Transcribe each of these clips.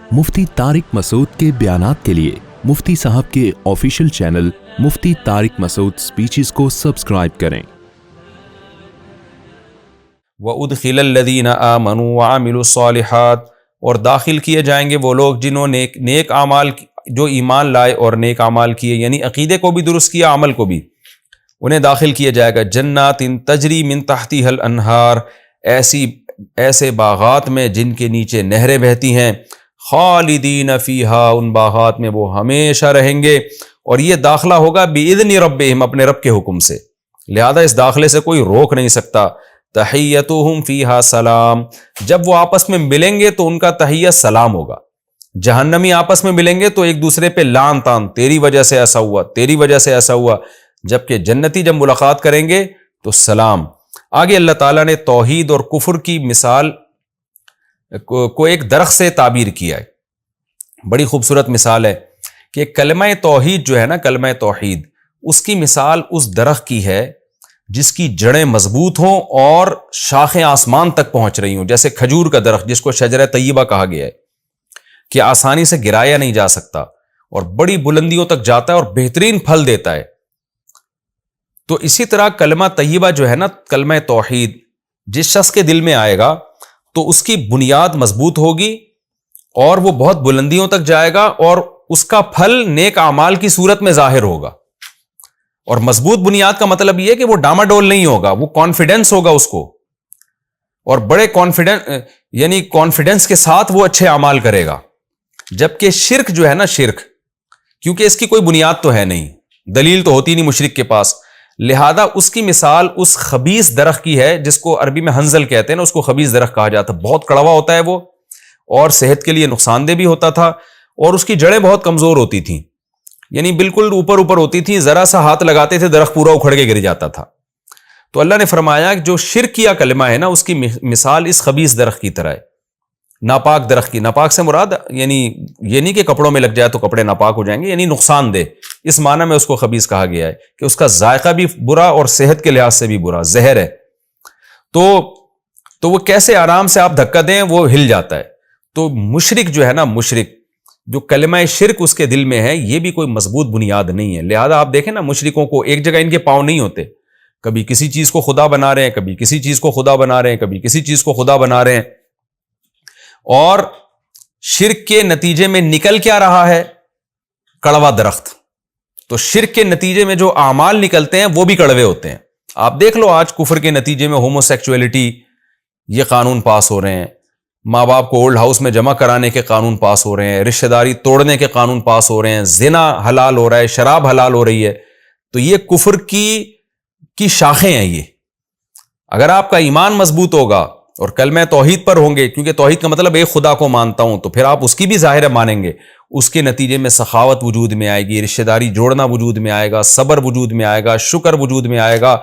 मुफ्ती तारिक मसूद के बयानात के लिए मुफ्ती साहब के ऑफिशियल चैनल मुफ्ती तारिक मसूद स्पीचेस को सब्सक्राइब करें। वउदखिलल्लज़ीना आमनू वअमिलुस्सालिहात, और दाखिल किए जाएंगे वो लोग जिन्होंने नेक आमाल, जो ईमान लाए और नेक आमाल किए, यानी अकीदे को भी दुरुस्त किया, अमल को भी, उन्हें दाखिल किया जाएगा जन्नातिन तजरी मिन तहतिहल अनहार, ऐसे बागात में जिनके नीचे नहरें बहती हैं, खालिदीन फीहा, उन बागात में वो हमेशा रहेंगे। और ये दाखिला होगा बिइज़्नि रब्बिहिम, अपने रब के हुक्म से, लिहाजा इस दाखिले से कोई रोक नहीं सकता। तहियतुहुम फीहा सलाम, जब वो आपस में मिलेंगे तो उनका तहियत सलाम होगा। जहन्नमी आपस में मिलेंगे तो एक दूसरे पे लान तान, तेरी वजह से ऐसा हुआ, तेरी वजह से ऐसा हुआ, जबकि जन्नती जब मुलाकात करेंगे तो सलाम। आगे अल्लाह ताला ने तौहीद और कुफ्र की मिसाल को एक दरख्त से ताबीर किया है। बड़ी खूबसूरत मिसाल है कि कलमा तौहीद जो है ना, कलमा तौहीद, उसकी मिसाल उस दरख्त की है जिसकी जड़ें मजबूत हों और शाखें आसमान तक पहुंच रही हों, जैसे खजूर का दरख्त जिसको शजर तय्यबा कहा गया है, कि आसानी से गिराया नहीं जा सकता और बड़ी बुलंदियों तक जाता है और बेहतरीन फल देता है। तो इसी तरह कलमा तय्यबा जो है ना, कलमा तौहीद, जिस शख्स के दिल में आएगा तो उसकी बुनियाद मजबूत होगी और वो बहुत बुलंदियों तक जाएगा और उसका फल नेक आमाल की सूरत में जाहिर होगा। और मजबूत बुनियाद का मतलब यह है कि वो डामाडोल नहीं होगा, वो कॉन्फिडेंस होगा उसको, और बड़े कॉन्फिडेंस के साथ वो अच्छे अमाल करेगा। जबकि शिर्क जो है ना, शिर्क, क्योंकि इसकी कोई बुनियाद तो है नहीं, दलील तो होती नहीं मुशरिक के पास, लिहाजा उसकी मिसाल उस खबीस दरख्त की है जिसको अरबी में हंजल कहते हैं ना, उसको खबीस दरख्त कहा जाता है। बहुत कड़वा होता है वो, और सेहत के लिए नुकसानदेह भी होता था, और उसकी जड़ें बहुत कमजोर होती थीं, यानी बिल्कुल ऊपर ऊपर होती थी, जरा सा हाथ लगाते थे दरख्त पूरा उखड़ के गिर जाता था। तो अल्लाह ने फरमाया कि जो शिर्क किया कलमा है ना, उसकी मिसाल इस खबीस दरख्त की तरह है, नापाक दरख्त की। नापाक से मुराद यानी ये नहीं कि कपड़ों में लग जाए तो कपड़े नापाक हो जाएंगे, यानी नुकसानदेह, इस माना में उसको खबीस कहा गया है कि उसका जायका भी बुरा और सेहत के लिहाज से भी बुरा, जहर है। तो वो कैसे आराम से आप धक्का दें वो हिल जाता है। तो मुशरिक जो है ना, मुशरिक जो कलमा शिर्क उसके दिल में है, ये भी कोई मजबूत बुनियाद नहीं है। लिहाजा आप देखें ना, मुशरिकों को एक जगह इनके पांव नहीं होते, कभी किसी चीज को खुदा बना रहे हैं, कभी किसी चीज को खुदा बना रहे हैं, कभी किसी चीज को खुदा बना रहे हैं। और शिर्क के नतीजे में निकल क्या रहा है? कड़वा दरख्त। तो शिर्क के नतीजे में जो आमाल निकलते हैं वो भी कड़वे होते हैं। आप देख लो, आज कुफर के नतीजे में होमोसेक्सुअलिटी, ये कानून पास हो रहे हैं, माँ बाप को ओल्ड हाउस में जमा कराने के कानून पास हो रहे हैं, रिश्तेदारी तोड़ने के कानून पास हो रहे हैं, जिना हलाल हो रहा है, शराब हलाल हो रही है। तो ये कुफर की शाखें हैं ये। अगर आपका ईमान मजबूत होगा और कलमा तौहीद पर होंगे, क्योंकि तौहीद का मतलब एक खुदा को मानता हूं, तो फिर आप उसकी भी जाहिर मानेंगे, उसके नतीजे में सखावत वजूद में आएगी, रिश्तेदारी जोड़ना वजूद में आएगा, सब्र वजूद में आएगा, शुक्र वजूद में आएगा,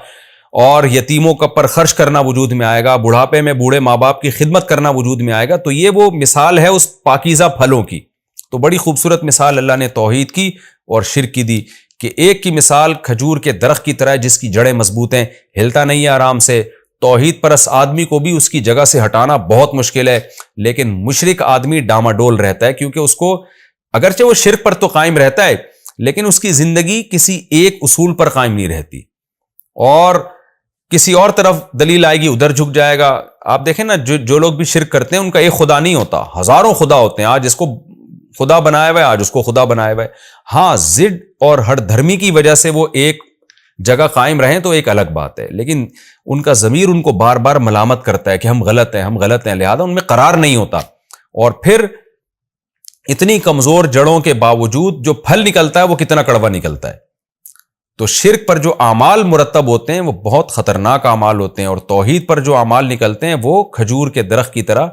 और यतीमों का पर खर्च करना वजूद में आएगा, बुढ़ापे में बूढ़े माँ बाप की खिदमत करना वजूद में आएगा। तो ये वो मिसाल है उस पाकीज़ा फलों की। तो बड़ी खूबसूरत मिसाल अल्लाह ने तौहीद की और शिर्क की दी, कि एक की मिसाल खजूर के दरख्त की तरह है जिसकी जड़ें मजबूत हैं, हिलता नहीं है आराम से। तौहीद परस आदमी को भी उसकी जगह से हटाना बहुत मुश्किल है, लेकिन मुशरिक आदमी डामाडोल रहता है, क्योंकि उसको अगरचे वो शिर्क पर तो कायम रहता है, लेकिन उसकी जिंदगी किसी एक उसूल पर कायम नहीं रहती, और किसी और तरफ दलील आएगी उधर झुक जाएगा। आप देखें ना, जो लोग भी शिर्क करते हैं उनका एक खुदा नहीं होता, हजारों खुदा होते हैं। आज इसको खुदा बनाया हुआ है, आज उसको खुदा बनाया हुआ है। हाँ, जिद और हर धर्मी की वजह से वो एक जगह कायम रहें तो एक अलग बात है, लेकिन उनका ज़मीर उनको बार बार मलामत करता है कि हम गलत हैं, हम गलत हैं, लिहाजा उनमें करार नहीं होता। और फिर इतनी कमजोर जड़ों के बावजूद जो फल निकलता है वो कितना कड़वा निकलता है। तो शिर्क पर जो आमाल मुरतब होते हैं वो बहुत खतरनाक आमाल होते हैं, और तौहीद पर जो आमाल निकलते हैं वो खजूर के दरख्त की तरह।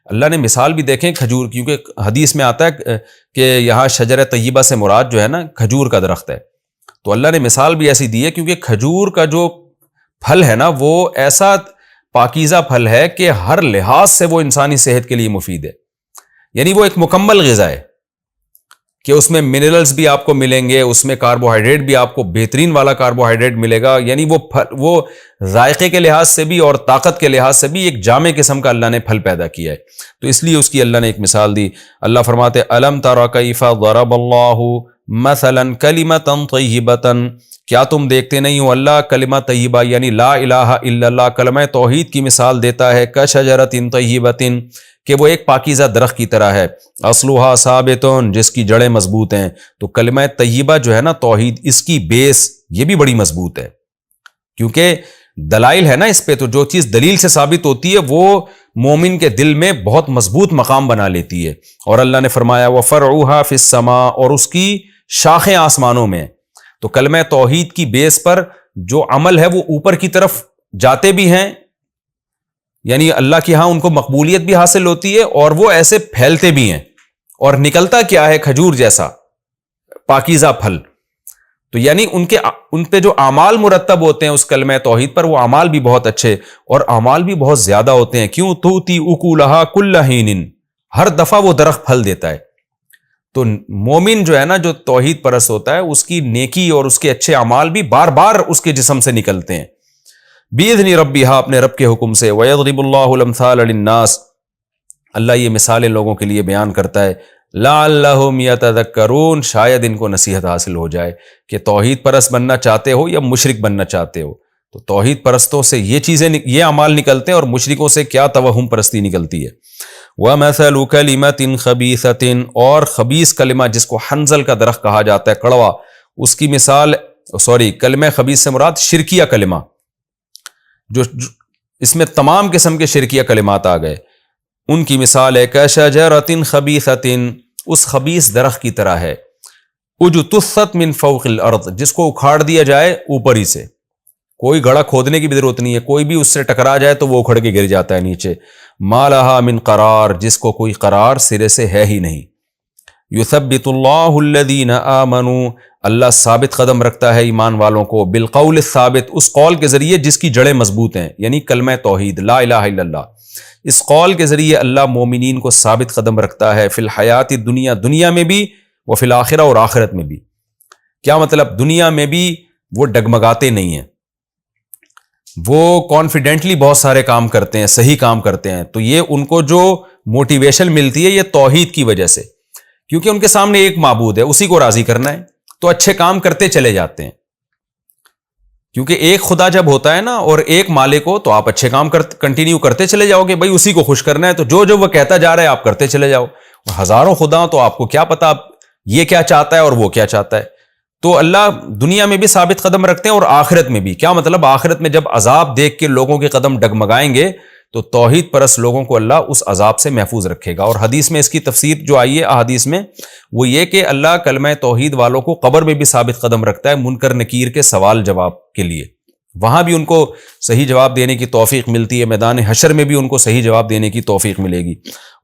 अल्लाह ने मिसाल भी देखें खजूर, क्योंकि हदीस में आता है कि यहाँ शजर तय्यबा से मुराद जो है ना, खजूर का दरख्त है। तो अल्लाह ने मिसाल भी ऐसी दी है, क्योंकि खजूर का जो फल है ना, वो ऐसा पाकीज़ा फल है कि हर लिहाज से वो इंसानी सेहत के लिए मुफीद है, यानी वो एक मुकम्मल ग़िज़ा है। کہ اس میں منرلز بھی آپ کو ملیں گے, اس میں کاربوہائیڈریٹ بھی آپ کو بہترین والا کاربوہائیڈریٹ ملے گا, یعنی وہ ذائقے کے لحاظ سے بھی اور طاقت کے لحاظ سے بھی ایک جامع قسم کا اللہ نے پھل پیدا کیا ہے. تو اس لیے اس کی اللہ نے ایک مثال دی. اللہ فرماتے الم تر کیف ضرب اللہ مثلا کلمۃ طیبۃ, کیا تم دیکھتے نہیں ہو اللہ کلمہ طیبہ یعنی لا الہ الا اللہ کلمہ توحید کی مثال دیتا ہے, کشجرۃ طیبۃ کہ وہ ایک پاکیزہ درخت کی طرح ہے, اصلھا ثابت جس کی جڑیں مضبوط ہیں. تو کلمہ طیبہ جو ہے نا توحید, اس کی بیس یہ بھی بڑی مضبوط ہے, کیونکہ دلائل ہے نا اس پہ, تو جو چیز دلیل سے ثابت ہوتی ہے وہ مومن کے دل میں بہت مضبوط مقام بنا لیتی ہے. اور اللہ نے فرمایا وفرعھا فی السماء, اور اس کی شاخیں آسمانوں میں. تو کلمہ توحید کی بیس پر جو عمل ہے وہ اوپر کی طرف جاتے بھی ہیں, یعنی اللہ کی ہاں ان کو مقبولیت بھی حاصل ہوتی ہے, اور وہ ایسے پھیلتے بھی ہیں, اور نکلتا کیا ہے کھجور جیسا پاکیزہ پھل. تو یعنی ان پہ جو اعمال مرتب ہوتے ہیں اس کلمہ توحید پر, وہ اعمال بھی بہت اچھے اور اعمال بھی بہت زیادہ ہوتے ہیں. کیوں؟ توتی اکولھا کل حین, ہر دفعہ وہ درخت پھل دیتا ہے. تو مومن جو ہے نا, جو توحید پرست ہوتا ہے, اس کی نیکی اور اس کے اچھے اعمال بھی بار بار اس کے جسم سے نکلتے ہیں بِإِذْنِ رَبِّهَا, اپنے رب کے حکم سے. وَيَضْرِبُ اللَّهُ الْأَمْثَالَ لِلنَّاسِ, اللہ یہ مثالیں لوگوں کے لیے بیان کرتا ہے. لَعَلَّهُمْ يَتَذَكَّرُونَ, شاید ان کو نصیحت حاصل ہو جائے کہ توحید پرست بننا چاہتے ہو یا مشرک بننا چاہتے ہو. تو توحید پرستوں سے یہ چیزیں, یہ اعمال نکلتے ہیں, اور مشرکوں سے کیا توہم پرستی نکلتی ہے. وَمَثَلُ كَلِمَةٍ خَبِيثَةٍ, اور خبیث کلمہ جس کو حنظل کا درخت کہا جاتا ہے, کڑوا, اس کی مثال, کلمہ خبیث سے مراد شرکیہ کلمہ, جو اس میں تمام قسم کے شرکیہ کلمات آ گئے, ان کی مثال ہے کشجرۃ خبیثۃ, اس خبیث درخت کی طرح ہے, اجتثت من فوق الارض, جس کو اکھاڑ دیا جائے اوپر ہی سے, کوئی گڑھا کھودنے کی بھی ضرورت نہیں ہے, کوئی بھی اس سے ٹکرا جائے تو وہ اکھڑ کے گر جاتا ہے نیچے. ما لہا من قرار, جس کو کوئی قرار سرے سے ہے ہی نہیں. یثبت اللہ الذین آمنوا, اللہ ثابت قدم رکھتا ہے ایمان والوں کو, بالقول الثابت, اس قول کے ذریعے جس کی جڑیں مضبوط ہیں, یعنی کلمہ توحید لا الہ الا اللہ. اس قول کے ذریعے اللہ مومنین کو ثابت قدم رکھتا ہے, فی الحیات الدنیا, دنیا میں بھی, و فی الآخرہ, اور آخرت میں بھی. کیا مطلب؟ دنیا میں بھی وہ ڈگمگاتے نہیں ہیں, وہ کانفیڈنٹلی بہت سارے کام کرتے ہیں, صحیح کام کرتے ہیں. تو یہ ان کو جو موٹیویشن ملتی ہے یہ توحید کی وجہ سے, کیونکہ ان کے سامنے ایک معبود ہے, اسی کو راضی کرنا ہے, تو اچھے کام کرتے چلے جاتے ہیں. کیونکہ ایک خدا جب ہوتا ہے نا اور ایک مالک ہو, تو آپ اچھے کام کنٹینیو کرتے چلے جاؤ گے, بھائی اسی کو خوش کرنا ہے, تو جو وہ کہتا جا رہا ہے آپ کرتے چلے جاؤ. ہزاروں خدا تو آپ کو کیا پتا یہ کیا چاہتا ہے اور وہ کیا چاہتا ہے. تو اللہ دنیا میں بھی ثابت قدم رکھتے ہیں اور آخرت میں بھی. کیا مطلب؟ آخرت میں جب عذاب دیکھ کے لوگوں کے قدم ڈگمگائیں گے تو توحید پرست لوگوں کو اللہ اس عذاب سے محفوظ رکھے گا. اور حدیث میں اس کی تفسیر جو آئی ہے احادیث میں, وہ یہ کہ اللہ کلمہ توحید والوں کو قبر میں بھی ثابت قدم رکھتا ہے, منکر نکیر کے سوال جواب کے لیے. وہاں بھی ان کو صحیح جواب دینے کی توفیق ملتی ہے, میدان حشر میں بھی ان کو صحیح جواب دینے کی توفیق ملے گی.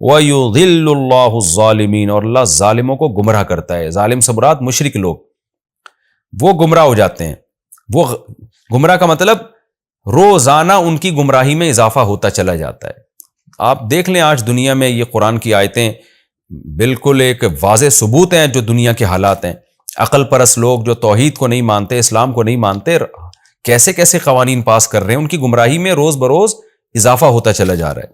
وَيُضِلُّ اللَّهُ الظَّالِمِينَ, اور اللہ ظالموں کو گمراہ کرتا ہے. ظالم سے مراد مشرک لوگ, وہ گمراہ ہو جاتے ہیں. وہ گمراہ کا مطلب روزانہ ان کی گمراہی میں اضافہ ہوتا چلا جاتا ہے. آپ دیکھ لیں آج دنیا میں یہ قرآن کی آیتیں بالکل ایک واضح ثبوت ہیں جو دنیا کے حالات ہیں. عقل پرست لوگ جو توحید کو نہیں مانتے, اسلام کو نہیں مانتے, کیسے کیسے قوانین پاس کر رہے ہیں, ان کی گمراہی میں روز بروز اضافہ ہوتا چلا جا رہا ہے.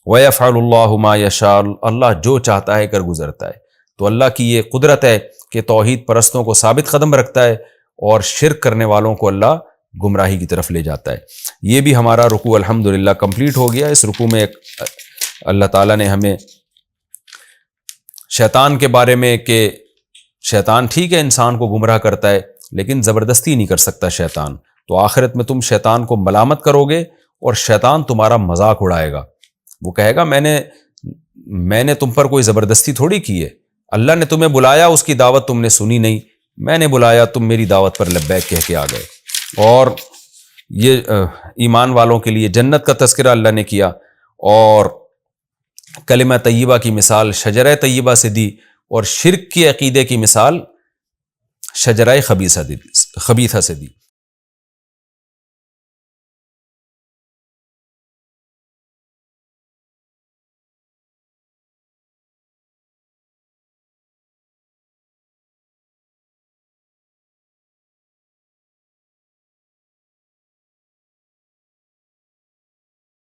وَيَفْعَلُ اللَّهُ مَا يَشَاءُ, اللہ جو چاہتا ہے کر گزرتا ہے. تو اللہ کی یہ قدرت ہے کہ توحید پرستوں کو ثابت قدم رکھتا ہے اور شرک کرنے والوں کو اللہ گمراہی کی طرف لے جاتا ہے. یہ بھی ہمارا رکوع الحمدللہ کمپلیٹ ہو گیا. اس رکوع میں اللہ تعالیٰ نے ہمیں شیطان کے بارے میں, کہ شیطان ٹھیک ہے انسان کو گمراہ کرتا ہے لیکن زبردستی نہیں کر سکتا شیطان. تو آخرت میں تم شیطان کو ملامت کرو گے اور شیطان تمہارا مذاق اڑائے گا. وہ کہے گا میں نے تم پر کوئی زبردستی تھوڑی کی ہے, اللہ نے تمہیں بلایا, اس کی دعوت تم نے سنی نہیں, میں نے بلایا, تم میری دعوت پر لبیک کہہ کے آ گئے. اور یہ ایمان والوں کے لیے جنت کا تذکرہ اللہ نے کیا, اور کلمہ طیبہ کی مثال شجرہ طیبہ سے دی, اور شرک کی عقیدے کی مثال شجرہ خبیثہ سے دی.